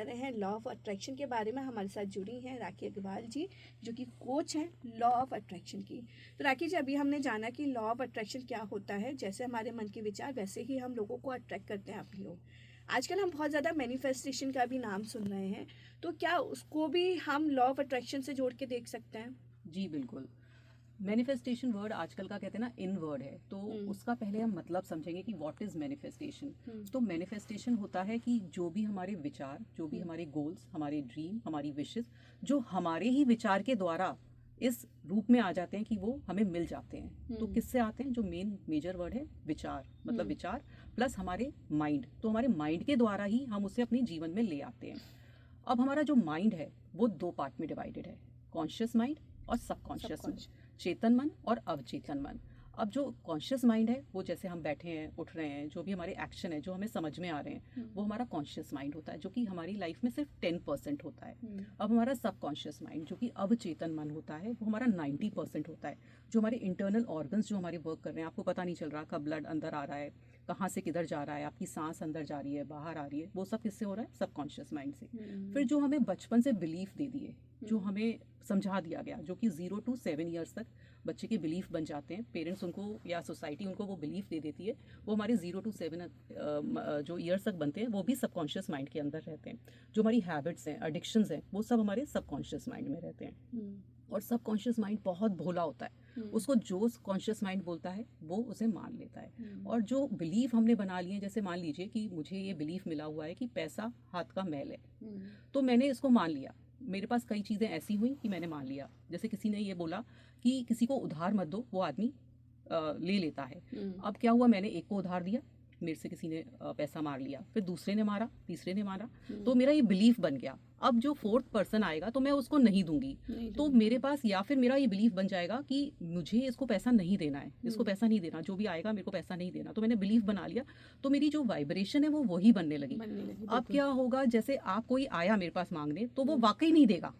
कर रहे हैं लॉ ऑफ अट्रैक्शन के बारे में। हमारे साथ जुड़ी हैं राखी अग्रवाल जी, जो कि कोच हैं लॉ ऑफ अट्रैक्शन की। तो राखी जी, अभी हमने जाना कि लॉ ऑफ अट्रैक्शन क्या होता है। जैसे हमारे मन के विचार वैसे ही हम लोगों को अट्रैक्ट करते हैं अपने लोग। आजकल हम बहुत ज़्यादा मैनिफेस्टेशन का भी नाम सुन रहे हैं, तो क्या उसको भी हम लॉ ऑफ अट्रैक्शन से जोड़ के देख सकते हैं? जी बिल्कुल। मैनिफेस्टेशन वर्ड आजकल का कहते हैं ना इन वर्ड है, तो उसका पहले हम मतलब समझेंगे कि व्हाट इज मैनिफेस्टेशन। तो मैनिफेस्टेशन होता है कि जो भी हमारे विचार, जो भी हमारे गोल्स, हमारे ड्रीम, हमारी विशेस, जो हमारे ही विचार के द्वारा इस रूप में आ जाते हैं कि वो हमें मिल जाते हैं। तो किससे आते हैं? जो मेजर वर्ड है विचार, मतलब विचार प्लस हमारे माइंड। तो हमारे माइंड के द्वारा ही हम उसे अपने जीवन में ले आते हैं। अब हमारा जो माइंड है वो दो पार्ट में डिवाइडेड है, कॉन्शियस माइंड और सबकॉन्शियस माइंड, चेतन मन और अवचेतन मन। अब जो कॉन्शियस माइंड है वो जैसे हम बैठे हैं, उठ रहे हैं, जो भी हमारे एक्शन है, जो हमें समझ में आ रहे हैं, वो हमारा कॉन्शियस माइंड होता है, जो कि हमारी लाइफ में सिर्फ 10% होता है। अब हमारा सबकॉन्शियस माइंड जो कि अवचेतन मन होता है, वो हमारा 90% होता है। जो हमारे इंटरनल ऑर्गन्स जो हमारे वर्क कर रहे हैं, आपको पता नहीं चल रहा कब ब्लड अंदर आ रहा है, कहाँ से किधर जा रहा है, आपकी सांस अंदर जा रही है, बाहर आ रही है, वो सब किससे हो रहा है? सबकॉन्शियस माइंड से। फिर जो हमें बचपन से बिलीफ दे दिए, जो हमें समझा दिया गया, जो कि 0 to 7 ईयर्स तक बच्चे के बिलीफ बन जाते हैं, पेरेंट्स उनको या सोसाइटी उनको वो बिलीफ दे देती है, वो हमारे 0 to 7 जो ईयर्स तक बनते हैं, वो भी सबकॉन्शियस माइंड के अंदर रहते हैं। जो हमारी हैबिट्स हैं, एडिक्शंस हैं, वो सब हमारे सबकॉन्शियस माइंड में रहते हैं। और सबकॉन्शियस माइंड बहुत भोला होता है, उसको जो कॉन्शियस माइंड बोलता है वो उसे मान लेता है। और जो बिलीफ हमने बना लिए, जैसे मान लीजिए कि मुझे ये बिलीफ मिला हुआ है कि पैसा हाथ का मैल है, तो मैंने इसको मान लिया। मेरे पास कई चीज़ें ऐसी हुई कि मैंने मान लिया। जैसे किसी ने ये बोला कि किसी को उधार मत दो, वो आदमी ले लेता है। अब क्या हुआ, मैंने एक को उधार दिया, मेरे से किसी ने पैसा मार लिया, फिर दूसरे ने मारा, तीसरे ने मारा, तो मेरा ये बिलीफ बन गया। अब जो फोर्थ पर्सन आएगा तो मैं उसको नहीं दूंगी, तो मेरे पास या फिर मेरा ये बिलीफ बन जाएगा कि मुझे इसको पैसा नहीं देना है, इसको पैसा नहीं देना, जो भी आएगा मेरे को पैसा नहीं देना। तो मैंने बिलीफ बना लिया, तो मेरी जो वाइब्रेशन है वो वही बनने लगी। अब क्या होगा, जैसे आप कोई आया मेरे पास मांगने, तो वो वाकई नहीं देगा,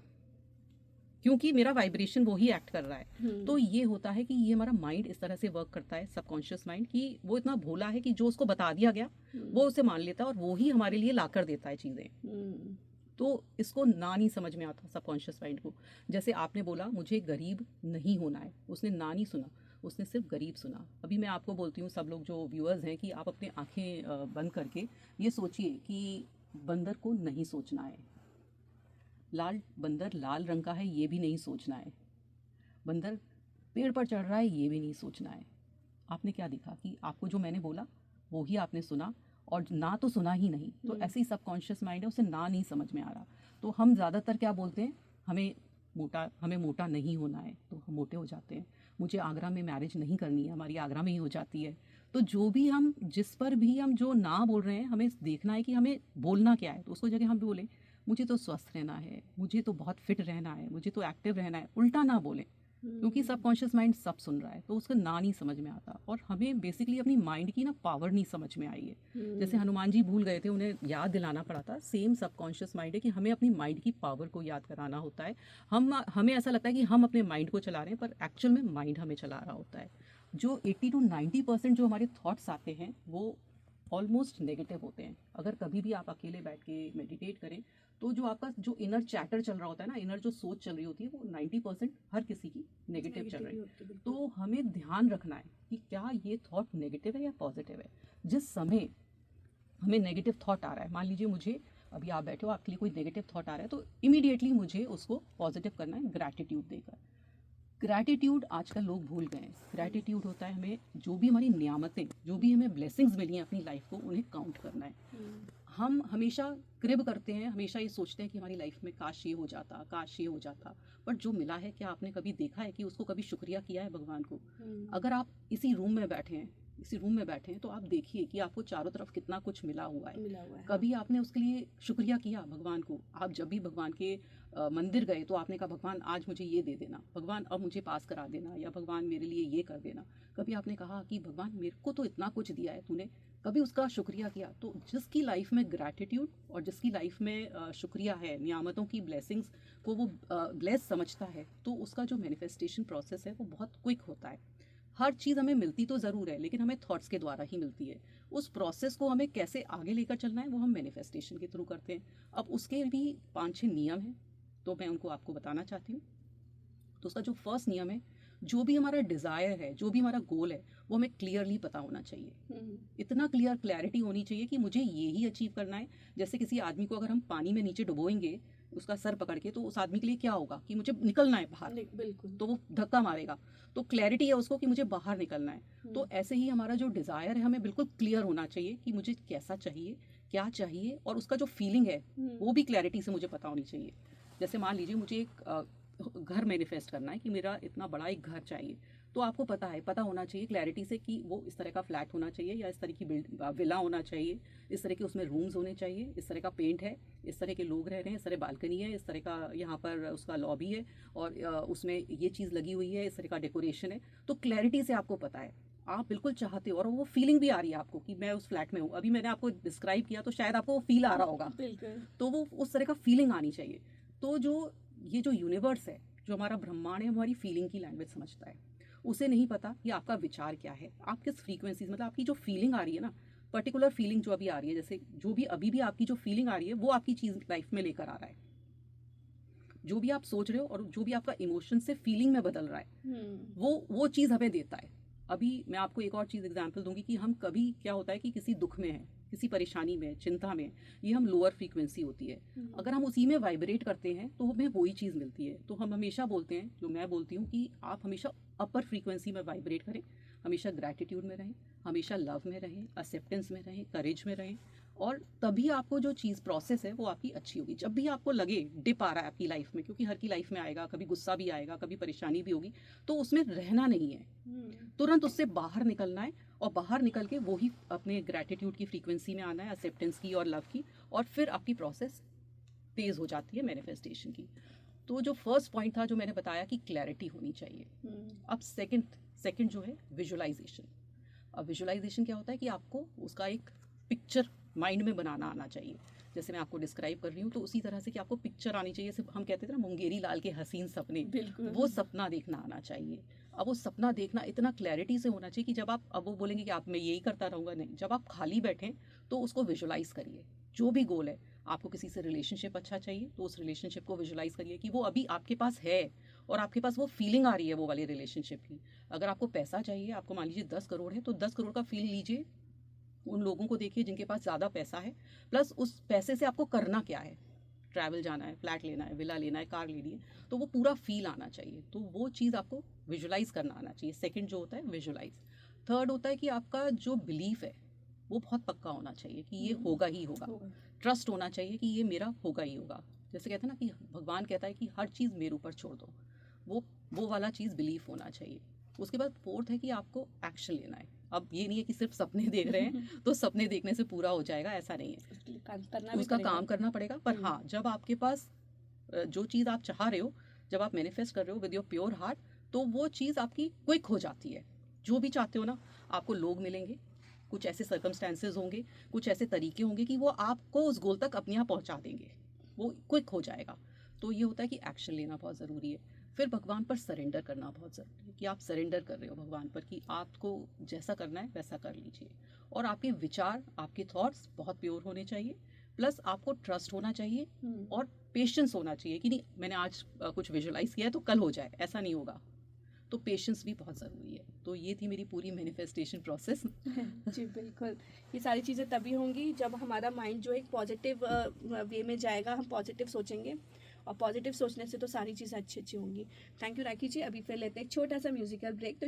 क्योंकि मेरा वाइब्रेशन वो ही एक्ट कर रहा है। तो ये होता है कि ये हमारा माइंड इस तरह से वर्क करता है, सबकॉन्शियस माइंड, कि वो इतना भोला है कि जो उसको बता दिया गया वो उसे मान लेता है और वो ही हमारे लिए ला कर देता है चीज़ें। तो इसको ना नहीं समझ में आता सबकॉन्शियस माइंड को। जैसे आपने बोला मुझे गरीब नहीं होना है, उसने ना नहीं सुना, उसने सिर्फ गरीब सुना। अभी मैं आपको बोलती हूँ, सब लोग जो व्यूअर्स हैं, कि आप अपने आंखें बंद करके ये सोचिए कि बंदर को नहीं सोचना है, बंदर लाल रंग का है ये भी नहीं सोचना है, बंदर पेड़ पर चढ़ रहा है ये भी नहीं सोचना है। आपने क्या देखा कि आपको जो मैंने बोला वो ही आपने सुना, और ना तो सुना ही नहीं। तो ऐसे ही सबकॉन्शियस माइंड है, उसे ना नहीं समझ में आ रहा। तो हम ज़्यादातर क्या बोलते हैं, हमें मोटा नहीं होना है, तो हम मोटे हो जाते हैं। मुझे आगरा में मैरिज नहीं करनी है, हमारी आगरा में ही हो जाती है। तो जो भी हम, जिस पर भी हम जो ना बोल रहे हैं, हमें देखना है कि हमें बोलना क्या है। तो उसको जगह हम बोलें मुझे तो स्वस्थ रहना है, मुझे तो बहुत फिट रहना है, मुझे तो एक्टिव रहना है, उल्टा ना बोलें, क्योंकि सबकॉन्शियस माइंड सब सुन रहा है, तो उसका ना नहीं समझ में आता। और हमें बेसिकली अपनी माइंड की ना पावर नहीं समझ में आई है। जैसे हनुमान जी भूल गए थे, उन्हें याद दिलाना पड़ा था, सेम सबकॉन्शियस माइंड है कि हमें अपनी माइंड की पावर को याद कराना होता है। हमें ऐसा लगता है कि हम अपने माइंड को चला रहे हैं, पर एक्चुअल में माइंड हमें चला रहा होता है। जो 80 to 90% जो हमारे थॉट्स आते हैं वो ऑलमोस्ट नेगेटिव होते हैं। अगर कभी भी आप अकेले बैठ के मेडिटेट करें, तो जो आपका जो इनर चैटर चल रहा होता है ना, इनर जो सोच चल रही होती है, वो 90% हर किसी की नेगेटिव चल रही है। तो हमें ध्यान रखना है कि क्या ये थॉट नेगेटिव है या पॉजिटिव है। जिस समय हमें नेगेटिव थॉट आ रहा है, मान लीजिए मुझे अभी आप बैठे हो, आपके लिए कोई नेगेटिव थॉट आ रहा है, तो इमीडिएटली मुझे उसको पॉजिटिव करना है ग्रैटिट्यूड देकर। ग्रैटिट्यूड आजकल लोग भूल गए हैं। ग्रैटिट्यूड होता है हमें जो भी हमारी नियामतें, जो भी हमें ब्लेसिंग्स मिली हैं अपनी लाइफ को, उन्हें काउंट करना है। हम हमेशा क्रिब करते हैं, हमेशा ये सोचते हैं कि हमारी लाइफ में काश ये हो जाता, काश ये हो जाता, बट जो मिला है, क्या आपने कभी देखा है कि उसको कभी शुक्रिया किया है भगवान को? अगर आप इसी रूम में बैठे हैं, तो आप देखिए कि आपको चारों तरफ कितना कुछ मिला हुआ है। कभी आपने उसके लिए शुक्रिया किया भगवान को? आप जब भी भगवान के मंदिर गए तो आपने कहा भगवान आज मुझे ये दे देना, भगवान अब मुझे पास करा देना, या भगवान मेरे लिए ये कर देना। कभी आपने कहा कि भगवान मेरे को तो इतना कुछ दिया है तूने, कभी उसका शुक्रिया किया? तो जिसकी लाइफ में ग्रैटिट्यूड और जिसकी लाइफ में शुक्रिया है, नियामतों की ब्लेसिंग्स को वो ब्लेस समझता है, तो उसका जो मैनिफेस्टेशन प्रोसेस है वो बहुत क्विक होता है। हर चीज़ हमें मिलती तो ज़रूर है, लेकिन हमें थॉट्स के द्वारा ही मिलती है। उस प्रोसेस को हमें कैसे आगे लेकर चलना है वो हम मैनिफेस्टेशन के थ्रू करते हैं। अब उसके भी 5-6 नियम हैं, तो मैं उनको आपको बताना चाहती हूँ। तो उसका जो फर्स्ट नियम है, जो भी हमारा डिज़ायर है, जो भी हमारा गोल है, वो हमें क्लियरली पता होना चाहिए। इतना क्लैरिटी होनी चाहिए कि मुझे ये ही अचीव करना है। जैसे किसी आदमी को अगर हम पानी में नीचे डुबोएंगे उसका सर पकड़ के, तो उस आदमी के लिए क्या होगा कि मुझे निकलना है बाहर, बिल्कुल। तो वो धक्का मारेगा। तो क्लैरिटी है उसको कि मुझे बाहर निकलना है। तो ऐसे ही हमारा जो डिज़ायर है हमें बिल्कुल क्लियर होना चाहिए कि मुझे कैसा चाहिए, क्या चाहिए, और उसका जो फीलिंग है वो भी क्लैरिटी से मुझे पता होनी चाहिए। जैसे मान लीजिए मुझे एक घर मैनिफेस्ट करना है कि मेरा इतना बड़ा एक घर चाहिए, तो आपको पता होना चाहिए क्लैरिटी से कि वो इस तरह का फ्लैट होना चाहिए, या इस तरह की विला होना चाहिए, इस तरह के उसमें रूम्स होने चाहिए, इस तरह का पेंट है, इस तरह के लोग रह रहे हैं, इस तरह बालकनी है, इस तरह का यहाँ पर उसका लॉबी है, और उसमें ये चीज़ लगी हुई है, इस तरह का डेकोरेशन है। तो क्लैरिटी से आपको पता है, आप बिल्कुल चाहते हो, और वो फीलिंग भी आ रही है आपको कि मैं उस फ्लैट में हूँ। अभी मैंने आपको डिस्क्राइब किया तो शायद आपको वो फील आ रहा होगा, तो वो उस तरह का फीलिंग आनी चाहिए। तो ये जो यूनिवर्स है, जो हमारा ब्रह्मांड है, हमारी फीलिंग की लैंग्वेज समझता है। उसे नहीं पता कि आपका विचार क्या है, आप किस फ्रीक्वेंसी, मतलब आपकी जो फीलिंग आ रही है ना, पर्टिकुलर फीलिंग जो अभी आ रही है, जैसे जो भी अभी भी आपकी जो फीलिंग आ रही है वो आपकी चीज़ लाइफ में लेकर आ रहा है। जो भी आप सोच रहे हो और जो भी आपका इमोशन से फीलिंग में बदल रहा है, वो चीज़ हमें देता है। अभी मैं आपको एक और चीज़ एग्जांपल दूंगी कि हम कभी क्या होता है कि किसी दुख में है, किसी परेशानी में, चिंता में, ये हम लोअर फ्रीक्वेंसी होती है। अगर हम उसी में वाइब्रेट करते हैं तो हमें वही चीज़ मिलती है। तो हम हमेशा बोलते हैं, जो मैं बोलती हूँ, कि आप हमेशा अपर फ्रीक्वेंसी में वाइब्रेट करें, हमेशा ग्रैटिट्यूड में रहें, हमेशा लव में रहें, एक्सेप्टेंस में रहें, करेज में रहें, और तभी आपको जो चीज़ प्रोसेस है वो आपकी अच्छी होगी। जब भी आपको लगे डिप आ रहा है आपकी लाइफ में, क्योंकि हर की लाइफ में आएगा, कभी गुस्सा भी आएगा, कभी परेशानी भी होगी, तो उसमें रहना नहीं है, तुरंत उससे बाहर निकलना है, और बाहर निकल के वही अपने ग्रैटिट्यूड की फ्रीक्वेंसी में आना है, एक्सेप्टेंस की और लव की, और फिर आपकी प्रोसेस तेज़ हो जाती है मैनिफेस्टेशन की। तो जो फर्स्ट पॉइंट था जो मैंने बताया कि क्लैरिटी होनी चाहिए। अब सेकंड जो है विजुअलाइजेशन। अब विजुअलाइजेशन क्या होता है कि आपको उसका एक पिक्चर माइंड में बनाना आना चाहिए। जैसे मैं आपको डिस्क्राइब कर रही हूँ, तो उसी तरह से कि आपको पिक्चर आनी चाहिए। सिर्फ हम कहते थे ना, मुंगेरी लाल के हसीन सपने, वो सपना देखना आना चाहिए। अब वो सपना देखना इतना क्लैरिटी से होना चाहिए कि जब आप, अब वो बोलेंगे कि आप मैं यही करता रहूँगा, नहीं, जब आप खाली बैठें तो उसको विजुअलाइज करिए। जो भी गोल है, आपको किसी से रिलेशनशिप अच्छा चाहिए तो उस रिलेशनशिप को विजुअलाइज करिए कि वो अभी आपके पास है, और आपके पास वो फीलिंग आ रही है वो वाली रिलेशनशिप की। अगर आपको पैसा चाहिए, आपको मान लीजिए 10 करोड़ है, तो 10 करोड़ का फील लीजिए, उन लोगों को देखिए जिनके पास ज़्यादा पैसा है, प्लस उस पैसे से आपको करना क्या है, ट्रैवल जाना है, फ्लैट लेना है, विला लेना है, कार लेनी है, तो वो पूरा फील आना चाहिए। तो वो चीज़ आपको विजुअलाइज करना आना चाहिए। सेकंड जो होता है विजुअलाइज। थर्ड होता है कि आपका जो बिलीफ है वो बहुत पक्का होना चाहिए कि ये होगा ही होगा। ट्रस्ट होना चाहिए कि ये मेरा होगा ही होगा। जैसे कहते हैं ना कि भगवान कहता है कि हर चीज़ मेरे ऊपर छोड़ दो, वो वाला चीज़ बिलीफ होना चाहिए। उसके बाद फोर्थ है कि आपको एक्शन लेना है। अब ये नहीं है कि सिर्फ सपने देख रहे हैं तो सपने देखने से पूरा हो जाएगा, ऐसा नहीं है, उसका काम करना पड़ेगा। पर हाँ, जब आपके पास जो चीज़ आप चाह रहे हो, जब आप मैनिफेस्ट कर रहे हो विद योर प्योर हार्ट, तो वो चीज़ आपकी क्विक हो जाती है। जो भी चाहते हो ना, आपको लोग मिलेंगे, कुछ ऐसे सर्कमस्टेंसेज होंगे, कुछ ऐसे तरीके होंगे कि वो आपको उस गोल तक अपने यहाँ पहुँचा देंगे, वो क्विक हो जाएगा। तो ये होता है कि एक्शन लेना बहुत ज़रूरी है। फिर भगवान पर सरेंडर करना बहुत ज़रूरी है, कि आप सरेंडर कर रहे हो भगवान पर, कि आपको जैसा करना है वैसा कर लीजिए। और आपके विचार, आपके थॉट्स बहुत प्योर होने चाहिए, प्लस आपको ट्रस्ट होना चाहिए, और पेशेंस होना चाहिए कि नहीं मैंने आज कुछ विजुअलाइज किया है तो कल हो जाए, ऐसा नहीं होगा। तो पेशेंस भी बहुत ज़रूरी है। तो ये थी मेरी पूरी मैनिफेस्टेशन प्रोसेस। जी बिल्कुल, ये सारी चीज़ें तभी होंगी जब हमारा माइंड जो एक पॉजिटिव वे में जाएगा, हम पॉजिटिव सोचेंगे, और पॉजिटिव सोचने से तो सारी चीज़ें अच्छी अच्छी होंगी। थैंक यू राखी जी। अभी फिर लेते हैं एक छोटा सा म्यूजिकल ब्रेक। तो